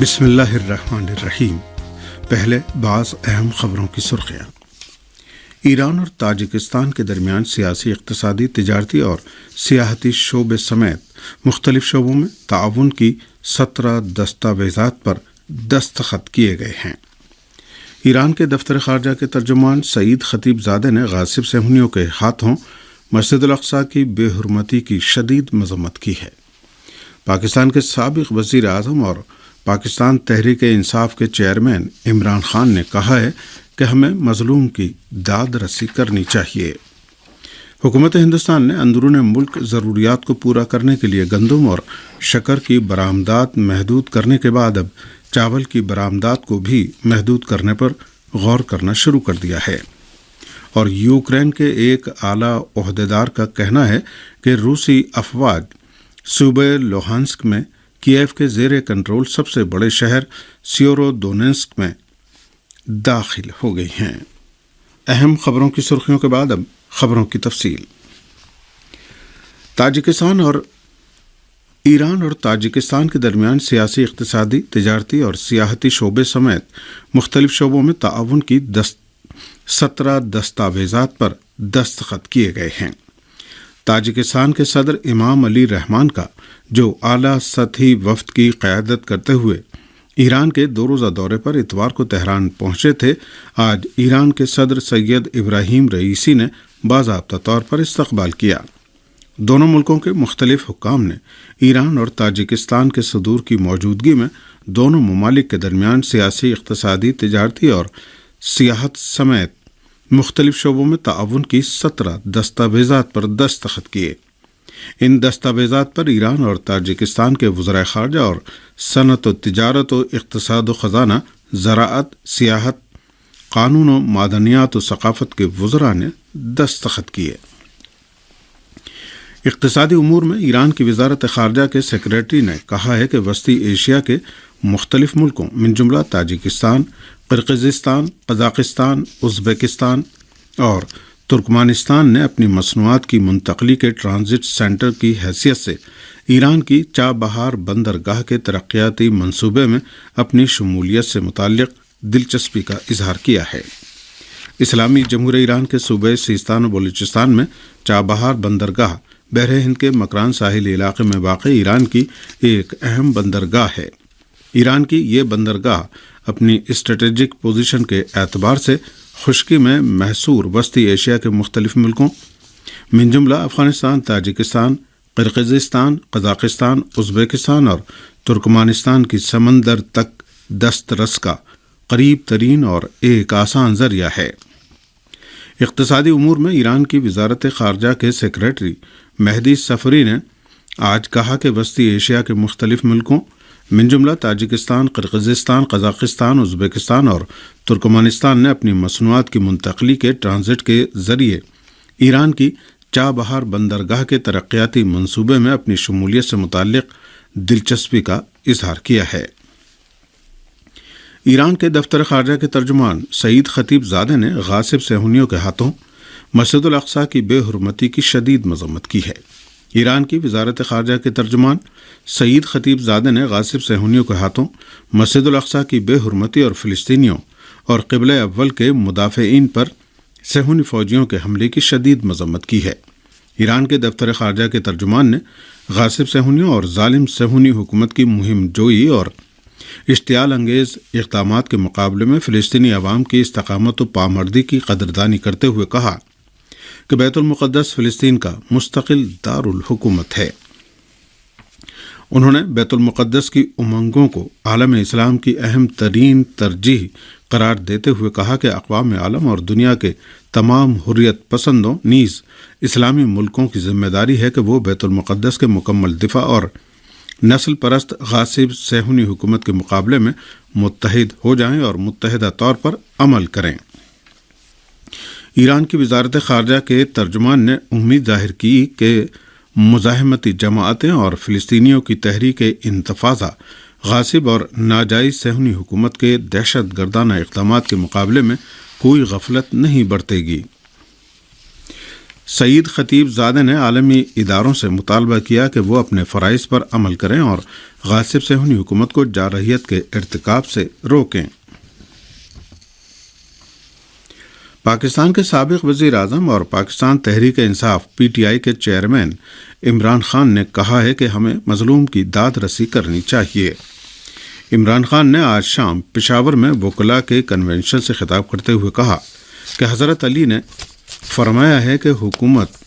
بسم اللہ الرحمن الرحیم۔ پہلے بعض اہم خبروں کی سرخیاں۔ ایران اور تاجکستان کے درمیان سیاسی، اقتصادی، تجارتی اور سیاحتی شعبے سمیت مختلف شعبوں میں تعاون کی 17 دستاویزات پر دستخط کیے گئے ہیں۔ ایران کے دفتر خارجہ کے ترجمان سعید خطیب زادہ نے غاصب صہیونیوں کے ہاتھوں مسجد الاقصی کی بے حرمتی کی شدید مذمت کی ہے۔ پاکستان کے سابق وزیر اعظم اور پاکستان تحریک انصاف کے چیئرمین عمران خان نے کہا ہے کہ ہمیں مظلوم کی داد رسی کرنی چاہیے۔ حکومت ہندوستان نے اندرون ملک ضروریات کو پورا کرنے کے لیے گندم اور شکر کی برآمدات محدود کرنے کے بعد اب چاول کی برآمدات کو بھی محدود کرنے پر غور کرنا شروع کر دیا ہے۔ اور یوکرین کے ایک اعلیٰ عہدیدار کا کہنا ہے کہ روسی افواج صوبہ لوہانسک میں کیف کے زیر کنٹرول سب سے بڑے شہر سیورو دونیتسک میں داخل ہو گئی ہیں۔ اہم خبروں کی سرخیوں کے بعد اب خبروں کی تفصیل۔ تاجکستان اور ایران اور تاجکستان کے درمیان سیاسی، اقتصادی، تجارتی اور سیاحتی شعبے سمیت مختلف شعبوں میں تعاون کی 17 دستاویزات پر دستخط کیے گئے ہیں۔ تاجکستان کے صدر امام علی رحمان کا جو اعلیٰ سطحی وفد کی قیادت کرتے ہوئے ایران کے 2 روزہ دورے پر اتوار کو تہران پہنچے تھے، آج ایران کے صدر سید ابراہیم رئیسی نے باضابطہ طور پر استقبال کیا۔ دونوں ملکوں کے مختلف حکام نے ایران اور تاجکستان کے صدور کی موجودگی میں دونوں ممالک کے درمیان سیاسی، اقتصادی، تجارتی اور سیاحت سمیت مختلف شعبوں میں تعاون کی 17 دستاویزات پر دستخط کیے۔ ان دستاویزات پر ایران اور تاجکستان کے وزرائے خارجہ اور صنعت و تجارت و اقتصاد و خزانہ، زراعت، سیاحت، قانون و معدنیات و ثقافت کے وزراء نے دستخط کیے۔ اقتصادی امور میں ایران کی وزارت خارجہ کے سیکریٹری نے کہا ہے کہ وسطی ایشیا کے مختلف ملکوں من جملہ تاجکستان، قرقیزستان، قزاقستان، ازبکستان اور ترکمانستان نے اپنی مصنوعات کی منتقلی کے ٹرانزٹ سینٹر کی حیثیت سے ایران کی چابہار بندرگاہ کے ترقیاتی منصوبے میں اپنی شمولیت سے متعلق دلچسپی کا اظہار کیا ہے۔ اسلامی جمہوریہ ایران کے صوبے سیستان و بلوچستان میں چابہار بندرگاہ بحر ہند کے مکران ساحلی علاقے میں واقع ایران کی ایک اہم بندرگاہ ہے۔ ایران کی یہ بندرگاہ اپنی اسٹریٹجک پوزیشن کے اعتبار سے خشکی میں محصور وسطی ایشیا کے مختلف ملکوں من جملہ افغانستان، تاجکستان، قرقیزستان، قزاقستان، ازبکستان اور ترکمانستان کی سمندر تک دسترس کا قریب ترین اور ایک آسان ذریعہ ہے۔ اقتصادی امور میں ایران کی وزارت خارجہ کے سیکریٹری مہدی صفری نے آج کہا کہ وسطی ایشیا کے مختلف ملکوں من جملہ تاجکستان، قرقیزستان، قزاقستان، ازبکستان اور ترکمانستان نے اپنی مصنوعات کی منتقلی کے ٹرانزٹ کے ذریعے ایران کی چابہار بندرگاہ کے ترقیاتی منصوبے میں اپنی شمولیت سے متعلق دلچسپی کا اظہار کیا ہے۔ ایران کے دفتر خارجہ کے ترجمان سعید خطیب زادہ نے غاصب صہیونیوں کے ہاتھوں مسجد الاقصی کی بے حرمتی کی شدید مذمت کی ہے۔ ایران کی وزارت خارجہ کے ترجمان سعید خطیب زادہ نے غاصب صہیونیوں کے ہاتھوں مسجد الاقصی کی بے حرمتی اور فلسطینیوں اور قبلہ اول کے مدافعین پر صہیونی فوجیوں کے حملے کی شدید مذمت کی ہے۔ ایران کے دفتر خارجہ کے ترجمان نے غاصب صہیونیوں اور ظالم صہیونی حکومت کی مہم جوئی اور اشتعال انگیز اقدامات کے مقابلے میں فلسطینی عوام کی استقامت و پامردی کی قدردانی کرتے ہوئے کہا کہ بیت المقدس فلسطین کا مستقل دارالحکومت ہے۔ انہوں نے بیت المقدس کی امنگوں کو عالم اسلام کی اہم ترین ترجیح قرار دیتے ہوئے کہا کہ اقوام عالم اور دنیا کے تمام حریت پسندوں نیز اسلامی ملکوں کی ذمہ داری ہے کہ وہ بیت المقدس کے مکمل دفاع اور نسل پرست غاصب صہیونی حکومت کے مقابلے میں متحد ہو جائیں اور متحدہ طور پر عمل کریں۔ ایران کی وزارت خارجہ کے ترجمان نے امید ظاہر کی کہ مزاحمتی جماعتیں اور فلسطینیوں کی تحریک انتفاضہ غاصب اور ناجائز صہیونی حکومت کے دہشت گردانہ اقدامات کے مقابلے میں کوئی غفلت نہیں برتے گی۔ سعید خطیب زادہ نے عالمی اداروں سے مطالبہ کیا کہ وہ اپنے فرائض پر عمل کریں اور غاصب صہیونی حکومت کو جارحیت کے ارتکاب سے روکیں۔ پاکستان کے سابق وزیر اعظم اور پاکستان تحریک انصاف PTI کے چیئرمین عمران خان نے کہا ہے کہ ہمیں مظلوم کی داد رسی کرنی چاہیے۔ عمران خان نے آج شام پشاور میں وکلاء کے کنونشن سے خطاب کرتے ہوئے کہا کہ حضرت علی نے فرمایا ہے کہ حکومت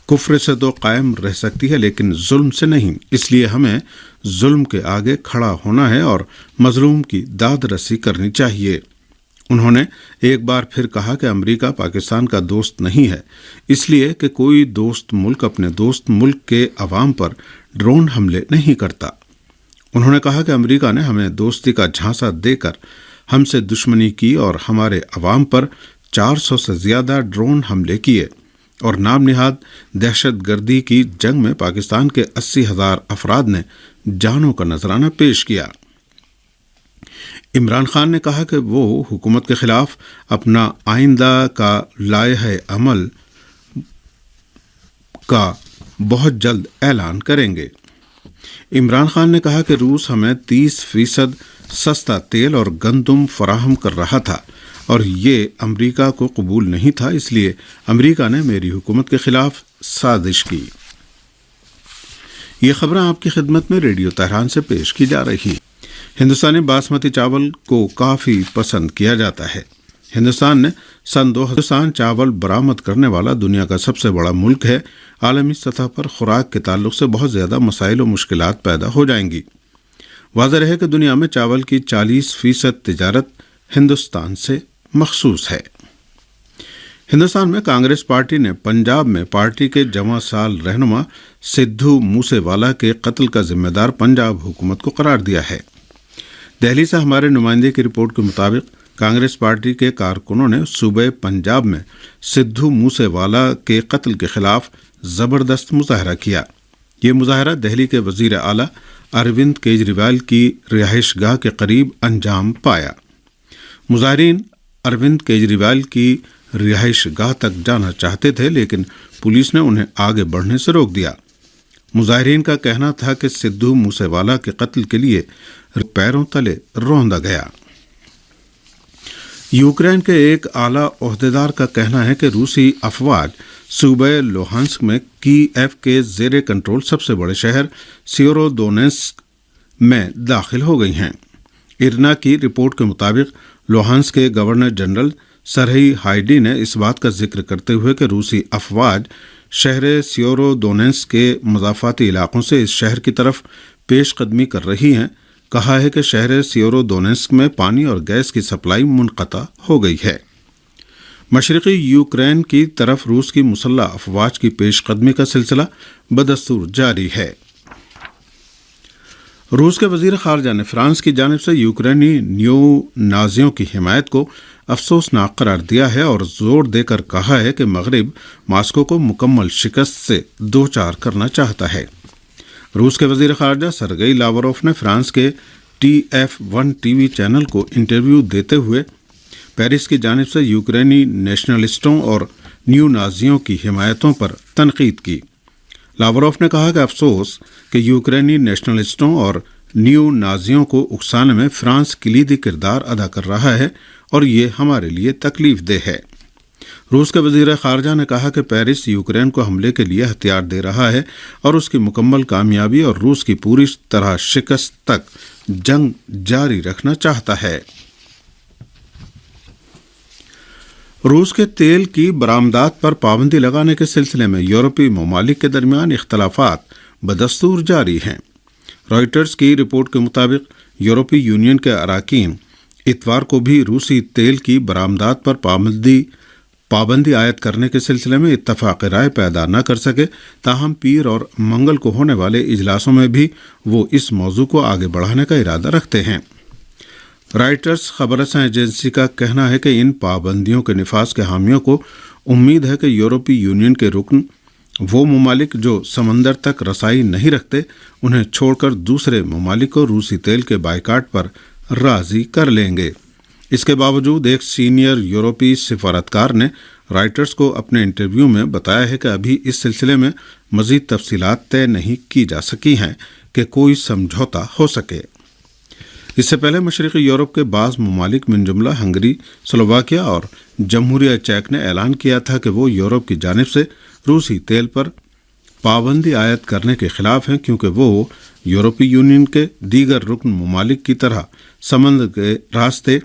کفر سے تو قائم رہ سکتی ہے لیکن ظلم سے نہیں، اس لیے ہمیں ظلم کے آگے کھڑا ہونا ہے اور مظلوم کی داد رسی کرنی چاہیے۔ انہوں نے ایک بار پھر کہا کہ امریکہ پاکستان کا دوست نہیں ہے، اس لیے کہ کوئی دوست ملک اپنے دوست ملک کے عوام پر ڈرون حملے نہیں کرتا۔ انہوں نے کہا کہ امریکہ نے ہمیں دوستی کا جھانسا دے کر ہم سے دشمنی کی اور ہمارے عوام پر 400 سے زیادہ ڈرون حملے کیے اور نام نہاد دہشت گردی کی جنگ میں پاکستان کے 80,000 افراد نے جانوں کا نذرانہ پیش کیا۔ عمران خان نے کہا کہ وہ حکومت کے خلاف اپنا آئندہ کا لائحہ عمل کا بہت جلد اعلان کریں گے۔ عمران خان نے کہا کہ روس ہمیں 30% سستا تیل اور گندم فراہم کر رہا تھا اور یہ امریکہ کو قبول نہیں تھا، اس لیے امریکہ نے میری حکومت کے خلاف سازش کی۔ یہ خبریں آپ کی خدمت میں ریڈیو تہران سے پیش کی جا رہی۔ ہندوستانی باسمتی چاول کو کافی پسند کیا جاتا ہے۔ ہندوستان نے سن 2000 چاول برآمد کرنے والا دنیا کا سب سے بڑا ملک ہے۔ عالمی سطح پر خوراک کے تعلق سے بہت زیادہ مسائل و مشکلات پیدا ہو جائیں گی۔ واضح رہے کہ دنیا میں چاول کی 40% تجارت ہندوستان سے مخصوص ہے۔ ہندوستان میں کانگریس پارٹی نے پنجاب میں پارٹی کے جواں سال رہنما سدھو موسے والا کے قتل کا ذمہ دار پنجاب حکومت کو قرار دیا ہے۔ دہلی سے ہمارے نمائندے کی رپورٹ کے مطابق کانگریس پارٹی کے کارکنوں نے صوبہ پنجاب میں سدھو موسے والا کے قتل کے خلاف زبردست مظاہرہ کیا۔ یہ مظاہرہ دہلی کے وزیر اعلیٰ اروند کیجریوال کی رہائش گاہ کے قریب انجام پایا۔ مظاہرین اروند کیجریوال کی رہائش گاہ تک جانا چاہتے تھے لیکن پولیس نے انہیں آگے بڑھنے سے روک دیا۔ مظاہرین کا کہنا تھا کہ سدھو موسے والا کے قتل کے لیے پیروں تلے روندا گیا۔ یوکرین کے ایک اعلیٰ عہدیدار کا کہنا ہے کہ روسی افواج صوبہ لوہانسک میں کیف کے زیر کنٹرول سب سے بڑے شہر سیورو دونیتسک میں داخل ہو گئی ہیں۔ ارنا کی رپورٹ کے مطابق لوہانسک کے گورنر جنرل سرہی ہائیڈی نے اس بات کا ذکر کرتے ہوئے کہ روسی افواج شہر سیورو دونیتسک کے مضافاتی علاقوں سے اس شہر کی طرف پیش قدمی کر رہی ہیں، کہا ہے کہ شہر سیورو دونیتسک میں پانی اور گیس کی سپلائی منقطع ہو گئی ہے۔ مشرقی یوکرین کی طرف روس کی مسلح افواج کی پیش قدمی کا سلسلہ بدستور جاری ہے۔ روس کے وزیر خارجہ نے فرانس کی جانب سے یوکرینی نیو نازیوں کی حمایت کو افسوسناک قرار دیا ہے اور زور دے کر کہا ہے کہ مغرب ماسکو کو مکمل شکست سے دوچار کرنا چاہتا ہے۔ روس کے وزیر خارجہ سرگئی لاوروف نے فرانس کے TF1 ٹی وی چینل کو انٹرویو دیتے ہوئے پیرس کی جانب سے یوکرینی نیشنلسٹوں اور نیو نازیوں کی حمایتوں پر تنقید کی۔ لاوروف نے کہا کہ افسوس کہ یوکرینی نیشنلسٹوں اور نیو نازیوں کو اکسانے میں فرانس کلیدی کردار ادا کر رہا ہے اور یہ ہمارے لیے تکلیف دہ ہے۔ روس کے وزیر خارجہ نے کہا کہ پیرس یوکرین کو حملے کے لیے ہتھیار دے رہا ہے اور اس کی مکمل کامیابی اور روس کی پوری طرح شکست تک جنگ جاری رکھنا چاہتا ہے۔ روس کے تیل کی برآمدات پر پابندی لگانے کے سلسلے میں یورپی ممالک کے درمیان اختلافات بدستور جاری ہیں۔ رائٹرز کی رپورٹ کے مطابق یورپی یونین کے اراکین اتوار کو بھی روسی تیل کی برآمدات پر پابندی عائد کرنے کے سلسلے میں اتفاق رائے پیدا نہ کر سکے، تاہم پیر اور منگل کو ہونے والے اجلاسوں میں بھی وہ اس موضوع کو آگے بڑھانے کا ارادہ رکھتے ہیں۔ رائٹرز خبر رساں ایجنسی کا کہنا ہے کہ ان پابندیوں کے نفاذ کے حامیوں کو امید ہے کہ یورپی یونین کے رکن وہ ممالک جو سمندر تک رسائی نہیں رکھتے انہیں چھوڑ کر دوسرے ممالک کو روسی تیل کے بائیکاٹ پر راضی کر لیں گے۔ اس کے باوجود ایک سینئر یورپی سفارتکار نے رائٹرز کو اپنے انٹرویو میں بتایا ہے کہ ابھی اس سلسلے میں مزید تفصیلات طے نہیں کی جا سکی ہیں کہ کوئی سمجھوتا ہو سکے۔ اس سے پہلے مشرقی یورپ کے بعض ممالک من جملہ ہنگری، سلوواکیہ اور جمہوریہ چیک نے اعلان کیا تھا کہ وہ یورپ کی جانب سے روسی تیل پر پابندی عائد کرنے کے خلاف ہیں، کیونکہ وہ یورپی یونین کے دیگر رکن ممالک کی طرح سمندر کے راستے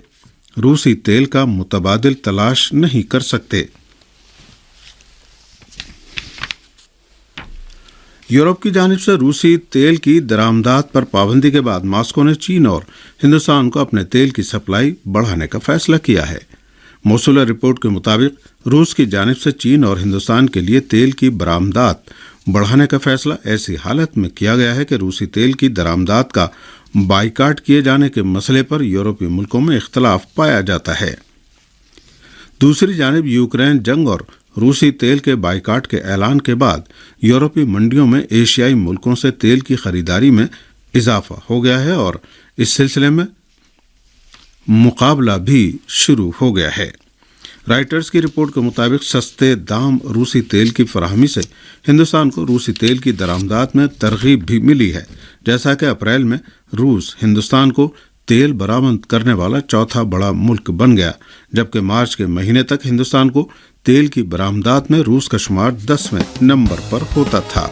روسی تیل کا متبادل تلاش نہیں کر سکتے۔ یورپ کی جانب سے روسی تیل کی درآمدات پر پابندی کے بعد ماسکو نے چین اور ہندوستان کو اپنے تیل کی سپلائی بڑھانے کا فیصلہ کیا ہے۔ موصولہ رپورٹ کے مطابق روس کی جانب سے چین اور ہندوستان کے لیے تیل کی برآمدات بڑھانے کا فیصلہ ایسی حالت میں کیا گیا ہے کہ روسی تیل کی درآمدات کا بائیکاٹ کیے جانے کے مسئلے پر یورپی ملکوں میں اختلاف پایا جاتا ہے۔ دوسری جانب یوکرین جنگ اور روسی تیل کے بائیکاٹ کے اعلان کے بعد یورپی منڈیوں میں ایشیائی ملکوں سے تیل کی خریداری میں اضافہ ہو گیا ہے اور اس سلسلے میں مقابلہ بھی شروع ہو گیا ہے۔ رائٹرز کی رپورٹ کے مطابق سستے دام روسی تیل کی فراہمی سے ہندوستان کو روسی تیل کی درآمدات میں ترغیب بھی ملی ہے، جیسا کہ اپریل میں روس ہندوستان کو تیل برآمد کرنے والا چوتھا بڑا ملک بن گیا، جبکہ مارچ کے مہینے تک ہندوستان کو تیل کی برآمدات میں روس کا شمار 10ویں نمبر پر ہوتا تھا۔